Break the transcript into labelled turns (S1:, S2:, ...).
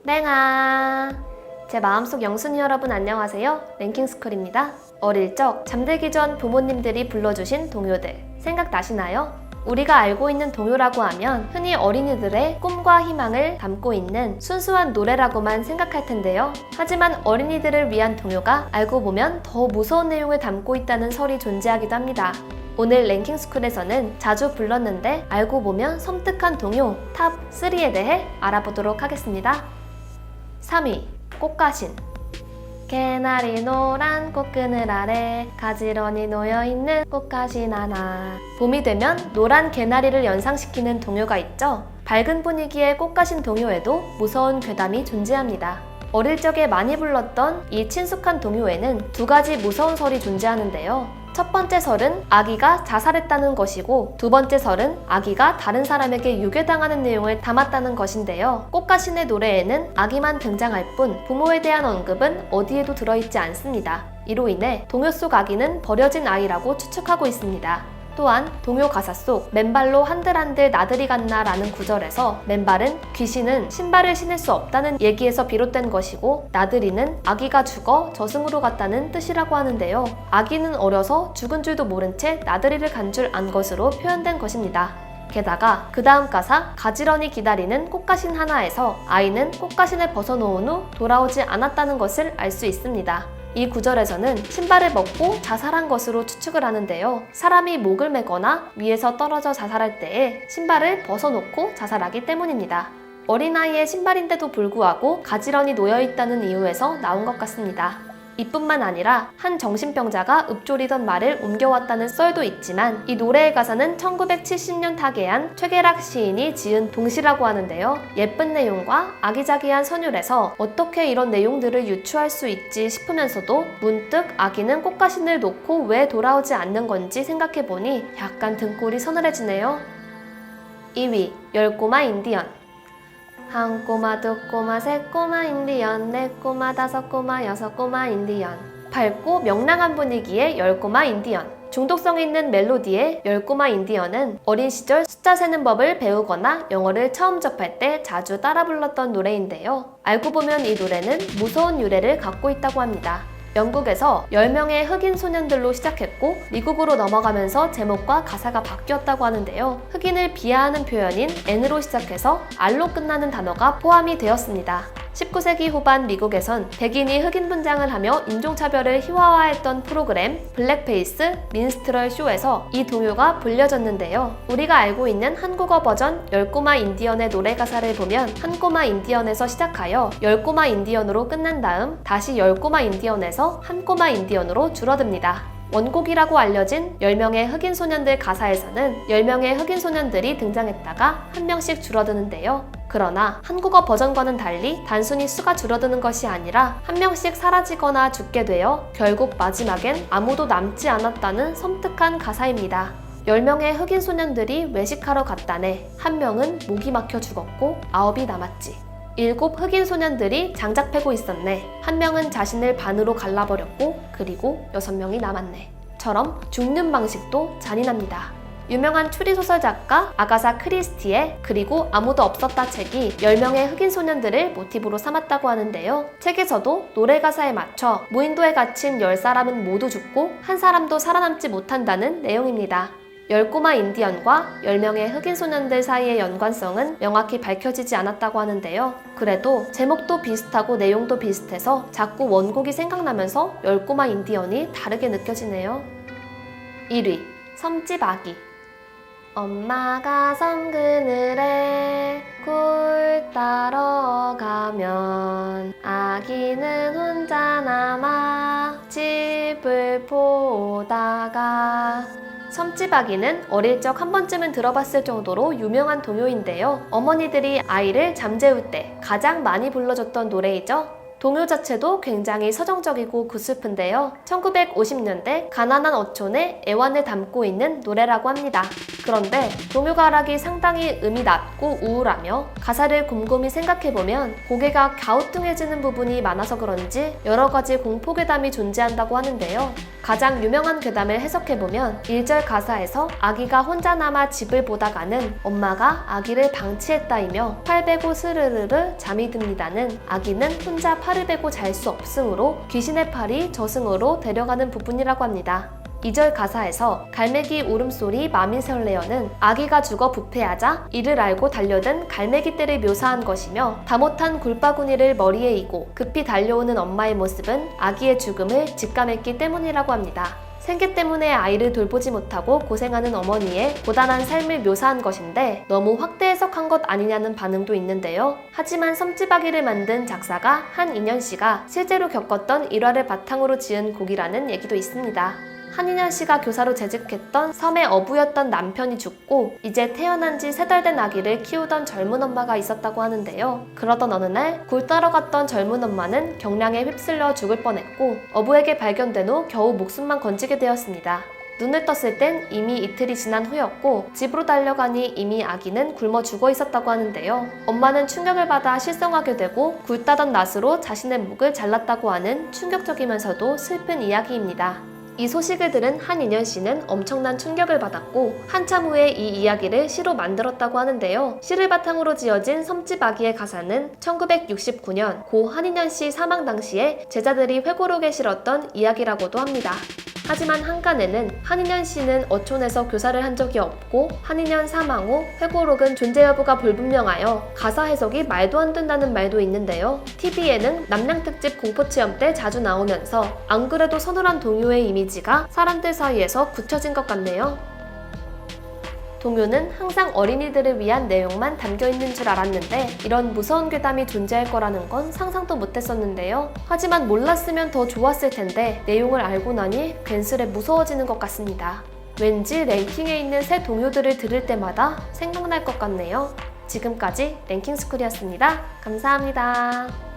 S1: 랭아, 제 마음속 영순이 여러분 안녕하세요. 랭킹스쿨입니다. 어릴 적 잠들기 전 부모님들이 불러주신 동요들 생각나시나요? 우리가 알고 있는 동요라고 하면 흔히 어린이들의 꿈과 희망을 담고 있는 순수한 노래라고만 생각할 텐데요. 하지만 어린이들을 위한 동요가 알고 보면 더 무서운 내용을 담고 있다는 설이 존재하기도 합니다. 오늘 랭킹스쿨에서는 자주 불렀는데 알고 보면 섬뜩한 동요 탑 3에 대해 알아보도록 하겠습니다. 3위, 꽃가신. 개나리 노란 꽃그늘 아래 가지런히 놓여있는 꽃가신 하나. 봄이 되면 노란 개나리를 연상시키는 동요가 있죠. 밝은 분위기의 꽃가신 동요에도 무서운 괴담이 존재합니다. 어릴 적에 많이 불렀던 이 친숙한 동요에는 두 가지 무서운 설이 존재하는데요. 첫 번째 설은 아기가 자살했다는 것이고, 두 번째 설은 아기가 다른 사람에게 유괴당하는 내용을 담았다는 것인데요. 꽃가신의 노래에는 아기만 등장할 뿐 부모에 대한 언급은 어디에도 들어있지 않습니다. 이로 인해 동요 속 아기는 버려진 아이라고 추측하고 있습니다. 또한 동요 가사 속 맨발로 한들한들 나들이 갔나 라는 구절에서 맨발은 귀신은 신발을 신을 수 없다는 얘기에서 비롯된 것이고, 나들이는 아기가 죽어 저승으로 갔다는 뜻이라고 하는데요. 아기는 어려서 죽은 줄도 모른 채 나들이를 간 줄 안 것으로 표현된 것입니다. 게다가 그 다음 가사 가지런히 기다리는 꽃가신 하나에서 아이는 꽃가신을 벗어놓은 후 돌아오지 않았다는 것을 알 수 있습니다. 이 구절에서는 신발을 벗고 자살한 것으로 추측을 하는데요. 사람이 목을 매거나 위에서 떨어져 자살할 때에 신발을 벗어놓고 자살하기 때문입니다. 어린아이의 신발인데도 불구하고 가지런히 놓여있다는 이유에서 나온 것 같습니다. 이뿐만 아니라 한 정신병자가 읊조리던 말을 옮겨왔다는 썰도 있지만, 이 노래의 가사는 1970년 타계한 최계락 시인이 지은 동시라고 하는데요. 예쁜 내용과 아기자기한 선율에서 어떻게 이런 내용들을 유추할 수 있지 싶으면서도 문득 아기는 꽃가신을 놓고 왜 돌아오지 않는 건지 생각해보니 약간 등골이 서늘해지네요. 2위, 10꼬마 인디언. 한 꼬마, 두 꼬마, 세 꼬마 인디언, 네 꼬마, 다섯 꼬마, 여섯 꼬마 인디언. 밝고 명랑한 분위기의 10꼬마 인디언. 중독성 있는 멜로디의 10꼬마 인디언은 어린 시절 숫자 세는 법을 배우거나 영어를 처음 접할 때 자주 따라 불렀던 노래인데요. 알고 보면 이 노래는 무서운 유래를 갖고 있다고 합니다. 영국에서 10명의 흑인 소년들로 시작했고 미국으로 넘어가면서 제목과 가사가 바뀌었다고 하는데요. 흑인을 비하하는 표현인 N으로 시작해서 R로 끝나는 단어가 포함이 되었습니다. 19세기 후반 미국에선 백인이 흑인 분장을 하며 인종차별을 희화화했던 프로그램 블랙페이스 민스트럴 쇼에서 이 동요가 불려졌는데요. 우리가 알고 있는 한국어 버전 10꼬마 인디언의 노래 가사를 보면 한 꼬마 인디언에서 시작하여 10꼬마 인디언으로 끝난 다음 다시 10꼬마 인디언에서 한 꼬마 인디언으로 줄어듭니다. 원곡이라고 알려진 10명의 흑인 소년들 가사에서는 10명의 흑인 소년들이 등장했다가 한 명씩 줄어드는데요. 그러나 한국어 버전과는 달리 단순히 수가 줄어드는 것이 아니라 한 명씩 사라지거나 죽게 되어 결국 마지막엔 아무도 남지 않았다는 섬뜩한 가사입니다. 10명의 흑인 소년들이 외식하러 갔다네. 한 명은 목이 막혀 죽었고 9이 남았지. 7 흑인 소년들이 장작 패고 있었네. 한 명은 자신을 반으로 갈라버렸고 그리고 6명이 남았네. 처럼 죽는 방식도 잔인합니다. 유명한 추리소설 작가 아가사 크리스티의 그리고 아무도 없었다 책이 10명의 흑인 소년들을 모티브로 삼았다고 하는데요. 책에서도 노래 가사에 맞춰 무인도에 갇힌 10사람은 모두 죽고 한 사람도 살아남지 못한다는 내용입니다. 10꼬마 인디언과 10명의 흑인 소년들 사이의 연관성은 명확히 밝혀지지 않았다고 하는데요. 그래도 제목도 비슷하고 내용도 비슷해서 자꾸 원곡이 생각나면서 10꼬마 인디언이 다르게 느껴지네요. 1위, 섬집 아기. 엄마가 섬 그늘에 굴 따러 가면 아기는 혼자 남아 집을 보다가. 섬집 아기는 어릴 적 한 번쯤은 들어봤을 정도로 유명한 동요인데요. 어머니들이 아이를 잠재울 때 가장 많이 불러줬던 노래이죠. 동요 자체도 굉장히 서정적이고 구슬픈데요. 1950년대 가난한 어촌의 애환을 담고 있는 노래라고 합니다. 그런데 동요 가락이 상당히 음이 낮고 우울하며 가사를 곰곰이 생각해보면 고개가 갸우뚱해지는 부분이 많아서 그런지 여러 가지 공포괴담이 존재한다고 하는데요. 가장 유명한 괴담을 해석해보면 1절 가사에서 아기가 혼자 남아 집을 보다가는 엄마가 아기를 방치했다이며 팔 베고 스르르르 잠이 듭니다는 아기는 혼자 팔을 베고 잘 수 없으므로 귀신의 팔이 저승으로 데려가는 부분이라고 합니다. 2절 가사에서 갈매기 울음소리 맘이 설레어는 아기가 죽어 부패하자 이를 알고 달려든 갈매기 떼를 묘사한 것이며 다 못한 굴바구니를 머리에 이고 급히 달려오는 엄마의 모습은 아기의 죽음을 직감했기 때문이라고 합니다. 생계 때문에 아이를 돌보지 못하고 고생하는 어머니의 고단한 삶을 묘사한 것인데 너무 확대 해석한 것 아니냐는 반응도 있는데요. 하지만 섬지박이를 만든 작사가 한인현 씨가 실제로 겪었던 일화를 바탕으로 지은 곡이라는 얘기도 있습니다. 한인현 씨가 교사로 재직했던 섬의 어부였던 남편이 죽고 이제 태어난 지 3달 된 아기를 키우던 젊은 엄마가 있었다고 하는데요. 그러던 어느 날 굴 따러 갔던 젊은 엄마는 경량에 휩쓸려 죽을 뻔했고 어부에게 발견된 후 겨우 목숨만 건지게 되었습니다. 눈을 떴을 땐 이미 이틀이 지난 후였고 집으로 달려가니 이미 아기는 굶어 죽어 있었다고 하는데요. 엄마는 충격을 받아 실성하게 되고 굴 따던 낫으로 자신의 목을 잘랐다고 하는 충격적이면서도 슬픈 이야기입니다. 이 소식을 들은 한인현 씨는 엄청난 충격을 받았고 한참 후에 이 이야기를 시로 만들었다고 하는데요. 시를 바탕으로 지어진 섬집 아기의 가사는 1969년 고 한인현 씨 사망 당시에 제자들이 회고록에 실었던 이야기라고도 합니다. 하지만 한간에는 한인현 씨는 어촌에서 교사를 한 적이 없고 한인현 사망 후 회고록은 존재 여부가 불분명하여 가사 해석이 말도 안 된다는 말도 있는데요. TV에는 남양특집 공포체험 때 자주 나오면서 안 그래도 서늘한 동요의 이미지가 사람들 사이에서 굳혀진 것 같네요. 동요는 항상 어린이들을 위한 내용만 담겨있는 줄 알았는데 이런 무서운 괴담이 존재할 거라는 건 상상도 못했었는데요. 하지만 몰랐으면 더 좋았을 텐데 내용을 알고 나니 괜스레 무서워지는 것 같습니다. 왠지 랭킹에 있는 새 동요들을 들을 때마다 생각날 것 같네요. 지금까지 랭킹스쿨이었습니다. 감사합니다.